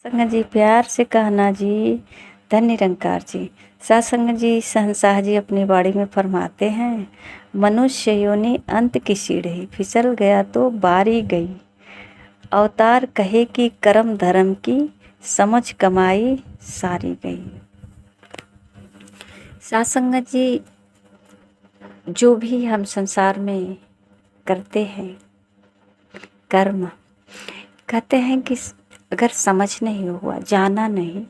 संगत जी प्यार से कहना जी, धन निरंकार जी। सत्संग जी शहंशाह जी अपनी बाड़ी में फरमाते हैं, मनुष्य योनि अंत की सीढ़ी, फिसल गया तो बारी गई। अवतार कहे कि कर्म धर्म की, समझ कमाई सारी गई। सत्संग जी, जो भी हम संसार में करते हैं कर्म, कहते हैं कि अगर समझ नहीं हुआ, जाना नहीं,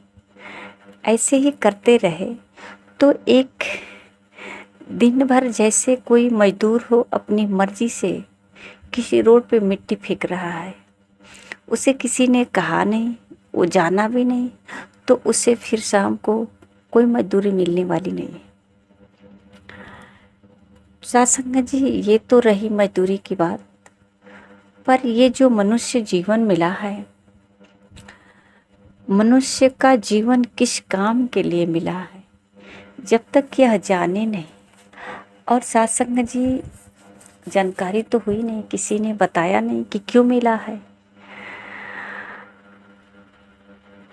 ऐसे ही करते रहे तो एक दिन भर जैसे कोई मजदूर हो अपनी मर्जी से किसी रोड पे मिट्टी फेंक रहा है, उसे किसी ने कहा नहीं, वो जाना भी नहीं, तो उसे फिर शाम को कोई मजदूरी मिलने वाली नहीं है। सत्संग जी, ये तो रही मजदूरी की बात, पर ये जो मनुष्य जीवन मिला है, मनुष्य का जीवन किस काम के लिए मिला है, जब तक यह जाने नहीं। और सत्संग जी, जानकारी तो हुई नहीं, किसी ने बताया नहीं कि क्यों मिला है।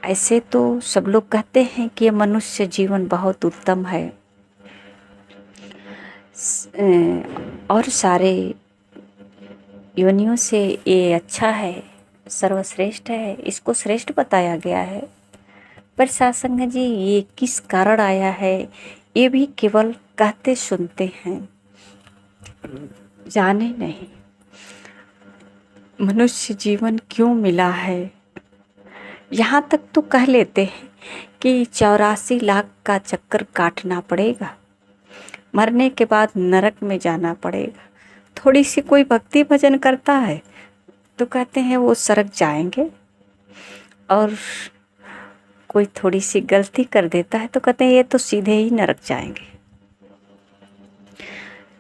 ऐसे तो सब लोग कहते हैं कि ये मनुष्य जीवन बहुत उत्तम है और सारे योनियों से ये अच्छा है, सर्वश्रेष्ठ है, इसको श्रेष्ठ बताया गया है। पर सत्संग जी, ये किस कारण आया है, ये भी केवल कहते सुनते हैं, जाने नहीं मनुष्य जीवन क्यों मिला है। यहाँ तक तो कह लेते हैं कि 84 लाख का चक्कर काटना पड़ेगा, मरने के बाद नरक में जाना पड़ेगा। थोड़ी सी कोई भक्ति भजन करता है तो कहते हैं वो स्वर्ग जाएंगे, और कोई थोड़ी सी गलती कर देता है तो कहते हैं ये तो सीधे ही नरक जाएंगे।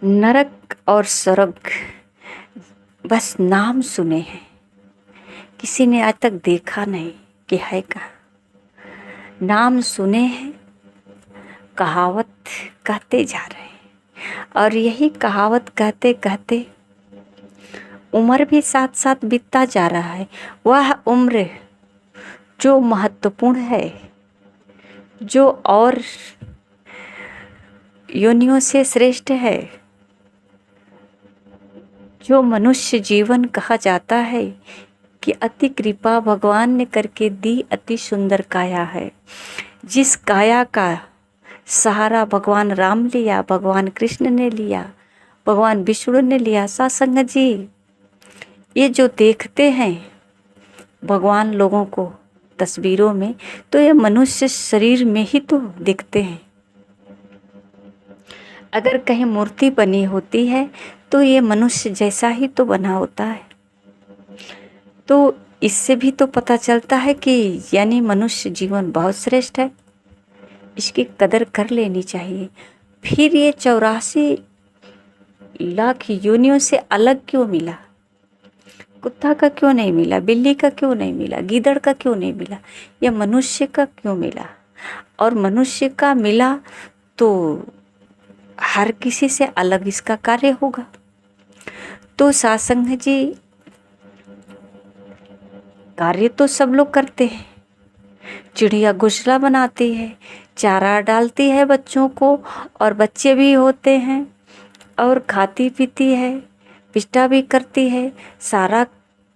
नरक और स्वर्ग बस नाम सुने हैं, किसी ने आज तक देखा नहीं कि है कहाँ। नाम सुने हैं, कहावत कहते जा रहे हैं, और यही कहावत कहते कहते उम्र भी साथ साथ बीतता जा रहा है। वह उम्र जो महत्वपूर्ण है, जो और योनियों से श्रेष्ठ है, जो मनुष्य जीवन कहा जाता है कि अति कृपा भगवान ने करके दी, अति सुंदर काया है। जिस काया का सहारा भगवान राम लिया, भगवान कृष्ण ने लिया, भगवान विष्णु ने लिया। सत्संग जी, ये जो देखते हैं भगवान लोगों को तस्वीरों में, तो ये मनुष्य शरीर में ही तो दिखते हैं। अगर कहीं मूर्ति बनी होती है तो ये मनुष्य जैसा ही तो बना होता है। तो इससे भी तो पता चलता है कि यानी मनुष्य जीवन बहुत श्रेष्ठ है, इसकी कदर कर लेनी चाहिए। फिर ये 84 लाख योनियों से अलग क्यों मिला? कुत्ता का क्यों नहीं मिला, बिल्ली का क्यों नहीं मिला, गीदड़ का क्यों नहीं मिला, या मनुष्य का क्यों मिला? और मनुष्य का मिला तो हर किसी से अलग इसका कार्य होगा। तो सत्संग जी, कार्य तो सब लोग करते हैं। चिड़िया घोंसला बनाती है, चारा डालती है बच्चों को, और बच्चे भी होते हैं, और खाती पीती है, विष्टा भी करती है, सारा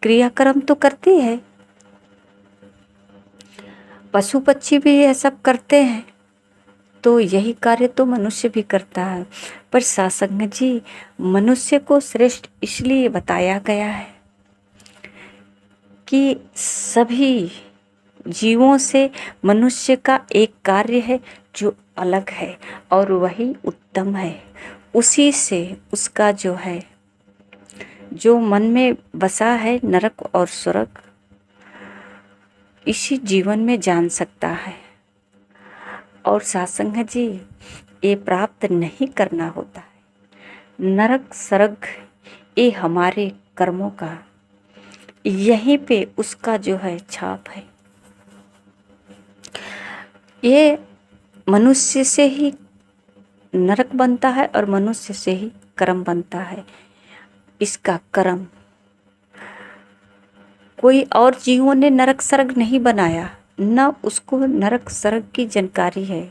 क्रियाक्रम तो करती है। पशु पक्षी भी ये सब करते हैं, तो यही कार्य तो मनुष्य भी करता है। पर सत्संग जी, मनुष्य को श्रेष्ठ इसलिए बताया गया है कि सभी जीवों से मनुष्य का एक कार्य है जो अलग है, और वही उत्तम है। उसी से उसका जो है, जो मन में बसा है नरक और स्वर्ग, इसी जीवन में जान सकता है। और सत्संग जी, ये प्राप्त नहीं करना होता है। नरक स्वर्ग ये हमारे कर्मों का, यहीं पे उसका जो है छाप है। ये मनुष्य से ही नरक बनता है और मनुष्य से ही कर्म बनता है। इसका कर्म कोई और जीवों ने नरक स्वर्ग नहीं बनाया, न उसको नरक स्वर्ग की जानकारी है।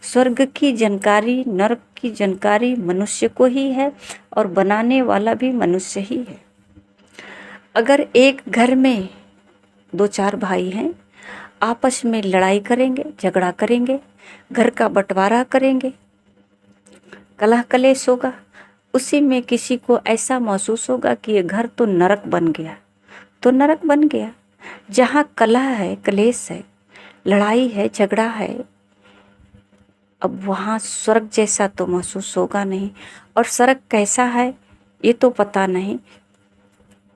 स्वर्ग की जानकारी, नरक की जानकारी मनुष्य को ही है और बनाने वाला भी मनुष्य ही है। अगर एक घर में 2-4 भाई हैं, आपस में लड़ाई करेंगे, झगड़ा करेंगे, घर का बंटवारा करेंगे, कलह कलेश होगा, उसी में किसी को ऐसा महसूस होगा कि ये घर तो नरक बन गया। तो नरक बन गया। जहाँ कलह है, कलेश है, लड़ाई है, झगड़ा है, अब वहाँ स्वर्ग जैसा तो महसूस होगा नहीं। और स्वर्ग कैसा है ये तो पता नहीं,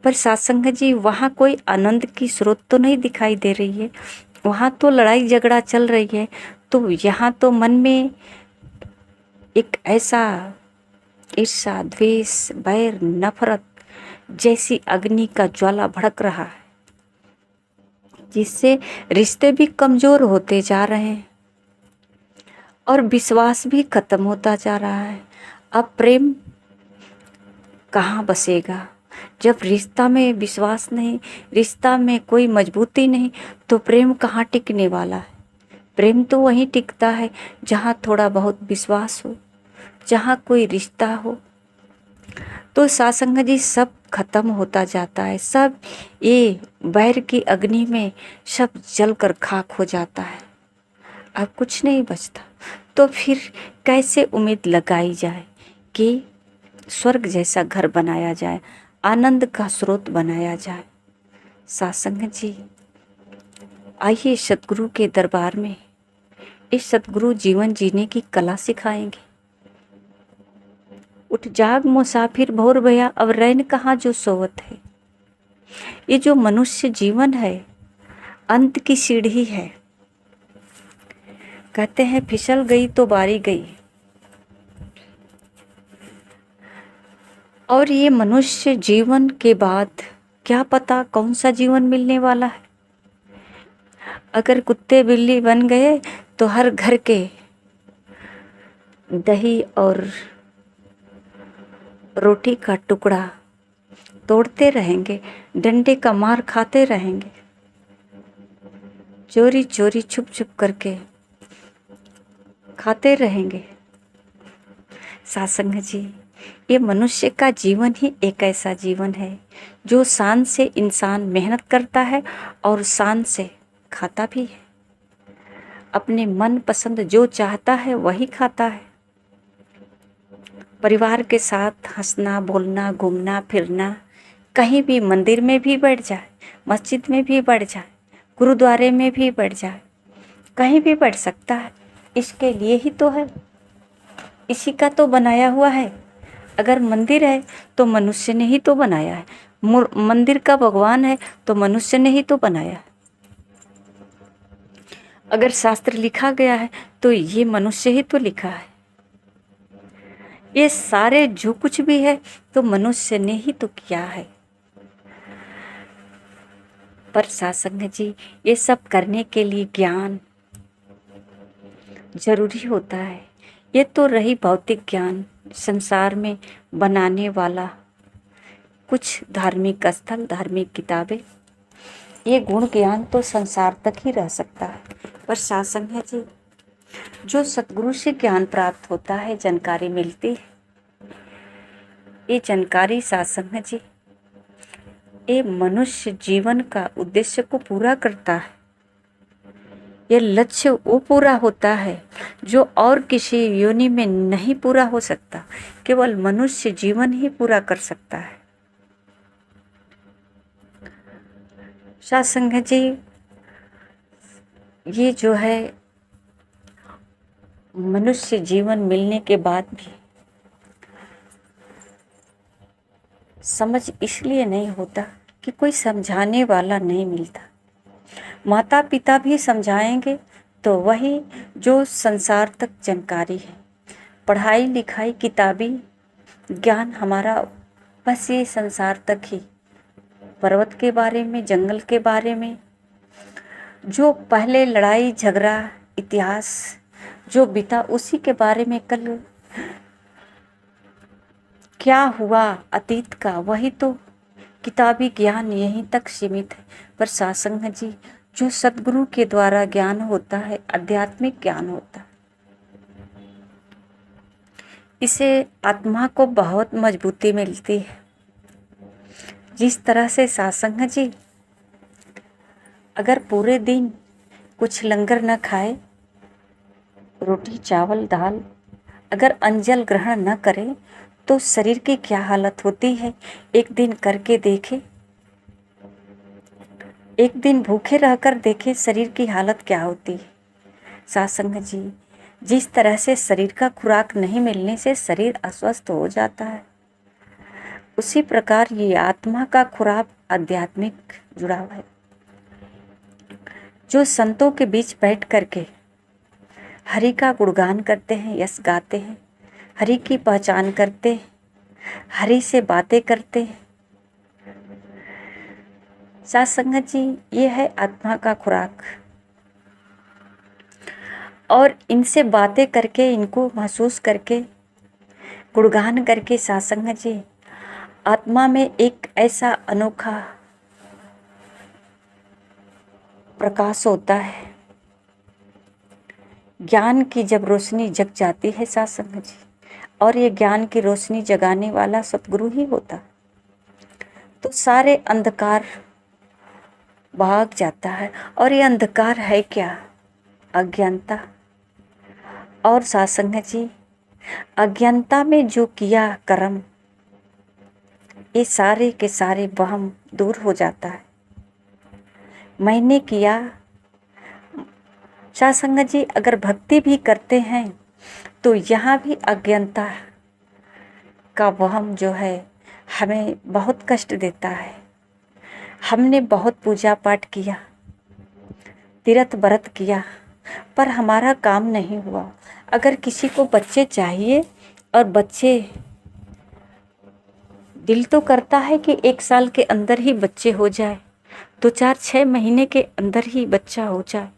पर सत्संग जी वहाँ कोई आनंद की स्रोत तो नहीं दिखाई दे रही है। वहाँ तो लड़ाई झगड़ा चल रही है। तो यहाँ तो मन में एक ऐसा ईर्ष्या, द्वेष, बैर, नफरत जैसी अग्नि का ज्वाला भड़क रहा है, जिससे रिश्ते भी कमजोर होते जा रहे हैं और विश्वास भी खत्म होता जा रहा है। अब प्रेम कहाँ बसेगा जब रिश्ता में विश्वास नहीं, रिश्ता में कोई मजबूती नहीं, तो प्रेम कहाँ टिकने वाला है। प्रेम तो वहीं टिकता है जहाँ थोड़ा बहुत विश्वास हो, जहाँ कोई रिश्ता हो। तो सत्संग जी सब खत्म होता जाता है, सब ये बैर की अग्नि में सब जलकर खाक हो जाता है, अब कुछ नहीं बचता। तो फिर कैसे उम्मीद लगाई जाए कि स्वर्ग जैसा घर बनाया जाए, आनंद का स्रोत बनाया जाए। सत्संग जी आइए सतगुरु के दरबार में, इस सतगुरु जीवन जीने की कला सिखाएंगे। उठ जाग मुसाफिर भोर भया, अब रैन कहाँ जो सोवत है। ये जो मनुष्य जीवन है अंत की सीढ़ी है। कहते हैं फिसल गई तो बारी गई। और ये मनुष्य जीवन के बाद क्या पता कौन सा जीवन मिलने वाला है। अगर कुत्ते बिल्ली बन गए तो हर घर के दही और रोटी का टुकड़ा तोड़ते रहेंगे, डंडे का मार खाते रहेंगे, चोरी चोरी छुप छुप करके खाते रहेंगे। सत्संग जी ये मनुष्य का जीवन ही एक ऐसा जीवन है जो शान से इंसान मेहनत करता है और शान से खाता भी है। अपने मन पसंद जो चाहता है वही खाता है। परिवार के साथ हंसना, बोलना, घूमना फिरना, कहीं भी मंदिर में भी बैठ जाए, मस्जिद में भी बैठ जाए, गुरुद्वारे में भी बैठ जाए, कहीं भी बैठ सकता है। इसके लिए ही तो है, इसी का तो बनाया हुआ है। अगर मंदिर है तो मनुष्य ने ही तो बनाया है, मंदिर का भगवान है तो मनुष्य ने ही तो बनाया है। अगर शास्त्र लिखा गया है तो ये मनुष्य ही तो लिखा है। ये सारे जो कुछ भी है तो मनुष्य ने ही तो किया है। पर सत्संग जी ये सब करने के लिए ज्ञान जरूरी होता है। ये तो रही भौतिक ज्ञान, संसार में बनाने वाला कुछ धार्मिक स्थल, धार्मिक किताबें, ये गुण ज्ञान तो संसार तक ही रह सकता है। पर सत्संग जी जो सतगुरु से ज्ञान प्राप्त होता है, जानकारी मिलती है, ये जानकारी सत्संग जी ये मनुष्य जीवन का उद्देश्य को पूरा करता है। ये लक्ष्य वो पूरा होता है जो और किसी योनि में नहीं पूरा हो सकता, केवल मनुष्य जीवन ही पूरा कर सकता है। सत्संग जी ये जो है मनुष्य जीवन मिलने के बाद भी समझ इसलिए नहीं होता कि कोई समझाने वाला नहीं मिलता। माता पिता भी समझाएंगे तो वही जो संसार तक जानकारी है, पढ़ाई लिखाई किताबी ज्ञान हमारा बस ये संसार तक ही, पर्वत के बारे में, जंगल के बारे में, जो पहले लड़ाई झगड़ा इतिहास जो बीता उसी के बारे में, कल क्या हुआ अतीत का वही तो किताबी ज्ञान यहीं तक सीमित है, पर सत्संग जी जो सद्गुरु के द्वारा ज्ञान होता है, आध्यात्मिक ज्ञान होता है, इसे आत्मा को बहुत मजबूती मिलती है। जिस तरह से सत्संग जी अगर पूरे दिन कुछ लंगर न खाए, रोटी चावल दाल अगर अंजल ग्रहण न करे तो शरीर की क्या हालत होती है, एक दिन करके देखे, एक दिन भूखे रहकर देखे शरीर की हालत क्या होती है। सत्संग जी जिस तरह से शरीर का खुराक नहीं मिलने से शरीर अस्वस्थ हो जाता है, उसी प्रकार ये आत्मा का खुराक आध्यात्मिक जुड़ाव है। जो संतों के बीच बैठ करके हरि का गुणगान करते हैं, यश गाते हैं, हरि की पहचान करते हैं, हरि से बातें करते हैं, सत्संग जी ये है आत्मा का खुराक। और इनसे बातें करके, इनको महसूस करके, गुणगान करके सत्संग जी आत्मा में एक ऐसा अनोखा प्रकाश होता है। ज्ञान की जब रोशनी जग जाती है सत्संग जी, और ये ज्ञान की रोशनी जगाने वाला सतगुरु ही होता, तो सारे अंधकार भाग जाता है। और ये अंधकार है क्या? अज्ञानता। और सत्संग जी अज्ञानता में जो किया कर्म, ये सारे के सारे वहम दूर हो जाता है। मैंने किया, सत्संग जी अगर भक्ति भी करते हैं तो यहाँ भी अज्ञानता का वहम जो है हमें बहुत कष्ट देता है। हमने बहुत पूजा पाठ किया, तीर्थ व्रत किया, पर हमारा काम नहीं हुआ। अगर किसी को बच्चे चाहिए और बच्चे, दिल तो करता है कि 1 साल के अंदर ही बच्चे हो जाए, 2-4-6 महीने के अंदर ही बच्चा हो जाए,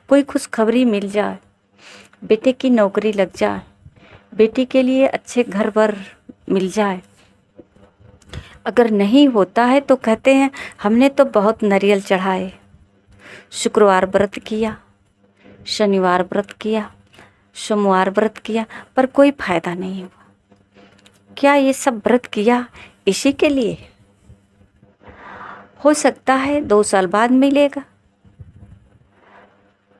कोई खुशखबरी मिल जाए, बेटे की नौकरी लग जाए, बेटी के लिए अच्छे घर बर मिल जाए। अगर नहीं होता है तो कहते हैं हमने तो बहुत नारियल चढ़ाए, शुक्रवार व्रत किया, शनिवार व्रत किया, सोमवार व्रत किया, पर कोई फायदा नहीं हुआ। क्या ये सब व्रत किया इसी के लिए? हो सकता है 2 साल बाद मिलेगा,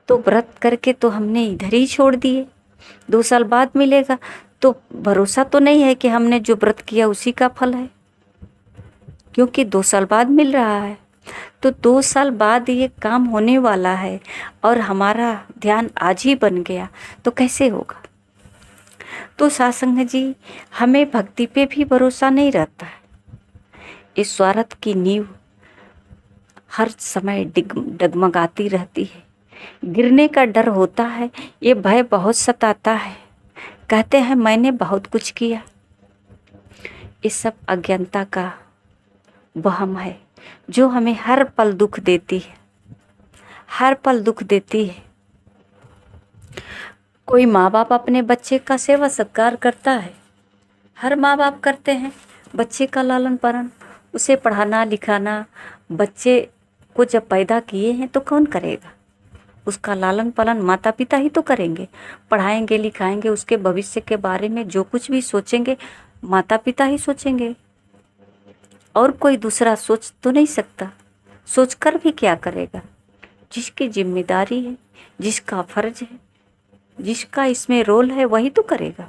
तो व्रत करके तो हमने इधर ही छोड़ दिए। 2 साल बाद मिलेगा तो भरोसा तो नहीं है कि हमने जो व्रत किया उसी का फल है, क्योंकि 2 साल बाद मिल रहा है। तो 2 साल बाद ये काम होने वाला है और हमारा ध्यान आज ही बन गया तो कैसे होगा? तो सत्संग जी हमें भक्ति पे भी भरोसा नहीं रहता है। इस स्वार्थ की नींव हर समय डगमगाती रहती है, गिरने का डर होता है, ये भय बहुत सताता है। कहते हैं मैंने बहुत कुछ किया। इस सब अज्ञानता का वहम है जो हमें हर पल दुख देती है, हर पल दुख देती है। कोई माँ बाप अपने बच्चे का सेवा सत्कार करता है, हर माँ बाप करते हैं, बच्चे का लालन पालन, उसे पढ़ाना लिखाना। बच्चे को जब पैदा किए हैं तो कौन करेगा? उसका लालन पालन माता पिता ही तो करेंगे, पढ़ाएंगे लिखाएंगे, उसके भविष्य के बारे में जो कुछ भी सोचेंगे माता पिता ही सोचेंगे, और कोई दूसरा सोच तो नहीं सकता। सोचकर भी क्या करेगा? जिसकी जिम्मेदारी है, जिसका फर्ज है, जिसका इसमें रोल है, वही तो करेगा।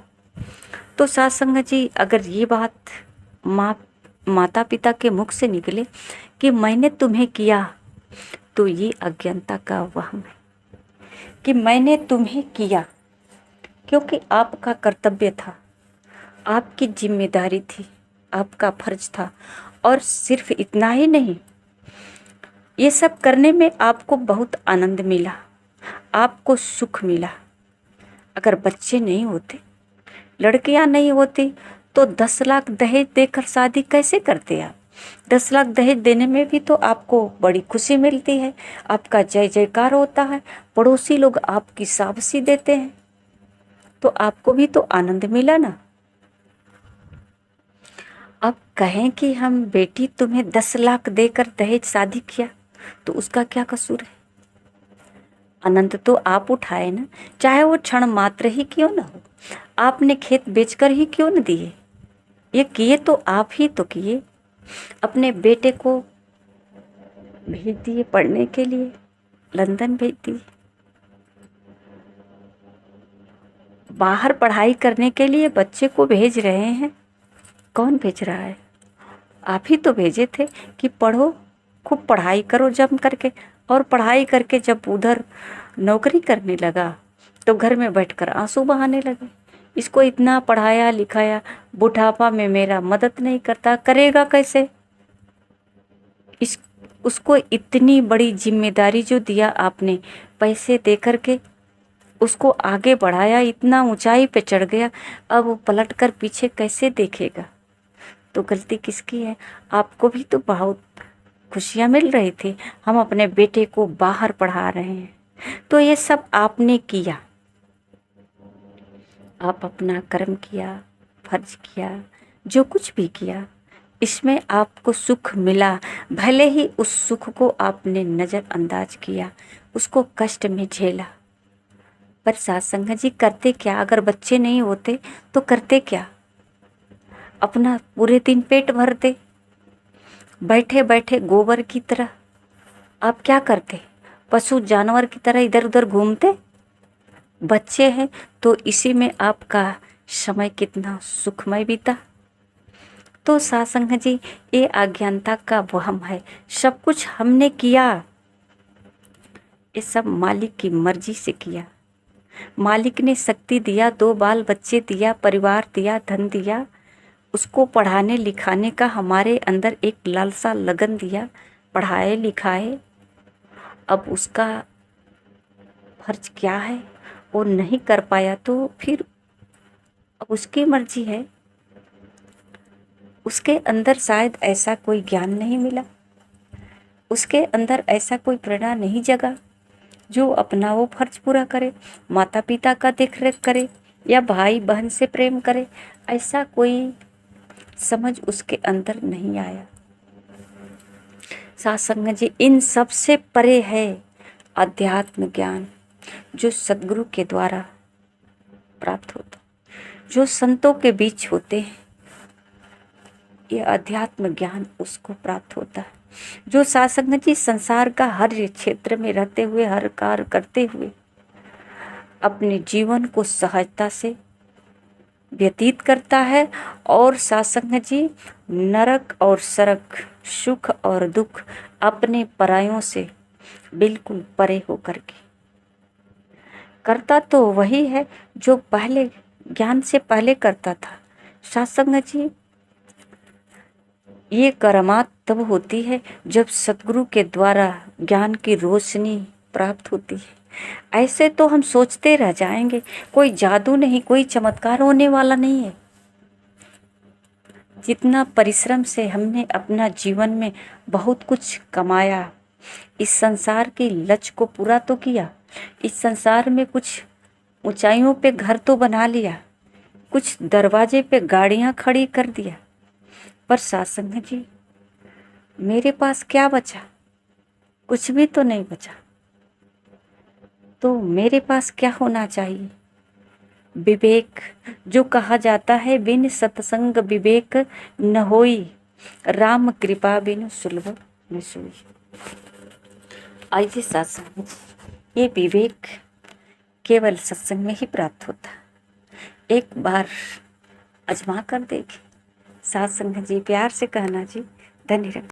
तो सत्संग जी अगर ये बात माता पिता के मुख से निकले कि मैंने तुम्हें किया, तो ये अज्ञानता का वहम है कि मैंने तुम्हें किया क्योंकि आपका कर्तव्य था, आपकी जिम्मेदारी थी, आपका फर्ज था। और सिर्फ इतना ही नहीं, ये सब करने में आपको बहुत आनंद मिला, आपको सुख मिला। अगर बच्चे नहीं होते, लड़कियां नहीं होती, तो 10 लाख दहेज देकर शादी कैसे करते आप? 10 लाख दहेज देने में भी तो आपको बड़ी खुशी मिलती है, आपका जय जयकार होता है, पड़ोसी लोग आपकी शाबाशी देते हैं, तो आपको भी तो आनंद मिला ना। अब कहें कि हम बेटी तुम्हें 10 लाख देकर दहेज शादी किया तो उसका क्या कसूर है? आनंद तो आप उठाए ना, चाहे वो क्षण मात्र ही क्यों ना हो। आपने खेत बेचकर ही क्यों न दिए, ये किए तो आप ही तो किए। अपने बेटे को भेज दिए पढ़ने के लिए, लंदन भेज दिए, बाहर पढ़ाई करने के लिए बच्चे को भेज रहे हैं। कौन भेज रहा है? आप ही तो भेजे थे कि पढ़ो, खूब पढ़ाई करो जम करके। और पढ़ाई करके जब उधर नौकरी करने लगा तो घर में बैठकर आंसू बहाने लगे। इसको इतना पढ़ाया लिखाया, बुढ़ापा में मेरा मदद नहीं करता, करेगा कैसे? इस उसको इतनी बड़ी जिम्मेदारी जो दिया आपने, पैसे दे करके उसको आगे बढ़ाया, इतना ऊंचाई पे चढ़ गया, अब वो पलट कर पीछे कैसे देखेगा? तो गलती किसकी है? आपको भी तो बहुत खुशियाँ मिल रही थी, हम अपने बेटे को बाहर पढ़ा रहे हैं, तो ये सब आपने किया। आप अपना कर्म किया, फर्ज किया, जो कुछ भी किया, इसमें आपको सुख मिला। भले ही उस सुख को आपने नज़रअंदाज किया, उसको कष्ट में झेला, पर सत्संग जी करते क्या? अगर बच्चे नहीं होते तो करते क्या? अपना पूरे दिन पेट भरते, बैठे बैठे गोबर की तरह। आप क्या करते? पशु जानवर की तरह इधर उधर घूमते। बच्चे हैं तो इसी में आपका समय कितना सुखमय बीता। तो सत्संग जी, ये अज्ञानता का वहम है। सब कुछ हमने किया, ये सब मालिक की मर्जी से किया। मालिक ने शक्ति दिया, 2 बाल बच्चे दिया, परिवार दिया, धन दिया, उसको पढ़ाने लिखाने का हमारे अंदर एक लालसा लगन दिया, पढ़ाए लिखाए। अब उसका फर्ज क्या है, वो नहीं कर पाया तो फिर अब उसकी मर्जी है। उसके अंदर शायद ऐसा कोई ज्ञान नहीं मिला, उसके अंदर ऐसा कोई प्रेरणा नहीं जगा जो अपना वो फर्ज पूरा करे, माता पिता का देख रेख करे या भाई बहन से प्रेम करे। ऐसा कोई समझ उसके अंदर नहीं आया। सत्संग जी, इन सब से परे है अध्यात्म ज्ञान, जो सद्गुरु के द्वारा प्राप्त होता, जो संतों के बीच होते हैं। ये अध्यात्म ज्ञान उसको प्राप्त होता है, जो सत्संग जी संसार का हर क्षेत्र में रहते हुए, हर कार्य करते हुए अपने जीवन को सहजता से व्यतीत करता है। और सत्संग जी नरक और सरक, सुख और दुख अपने परायों से बिल्कुल परे होकर के करता तो वही है जो पहले ज्ञान से पहले करता था। सत्संग जी, ये करामात तब होती है जब सतगुरु के द्वारा ज्ञान की रोशनी प्राप्त होती है। ऐसे तो हम सोचते रह जाएंगे, कोई जादू नहीं, कोई चमत्कार होने वाला नहीं है। जितना परिश्रम से हमने अपना जीवन में बहुत कुछ कमाया, इस संसार की लक्ष्य को पूरा तो किया, इस संसार में कुछ ऊंचाइयों पे घर तो बना लिया, कुछ दरवाजे पे गाड़ियां खड़ी कर दिया, पर सत्संग जी मेरे पास क्या बचा? कुछ भी तो नहीं बचा। तो मेरे पास क्या होना चाहिए? विवेक, जो कहा जाता है बिन सत्संग विवेक न होई, राम कृपा बिन सुलभ न सोई। आइए सत्संग जी, ये विवेक केवल सत्संग में ही प्राप्त होता। एक बार आजमा कर देखें। सत्संग जी, प्यार से कहना जी, धन्यवाद।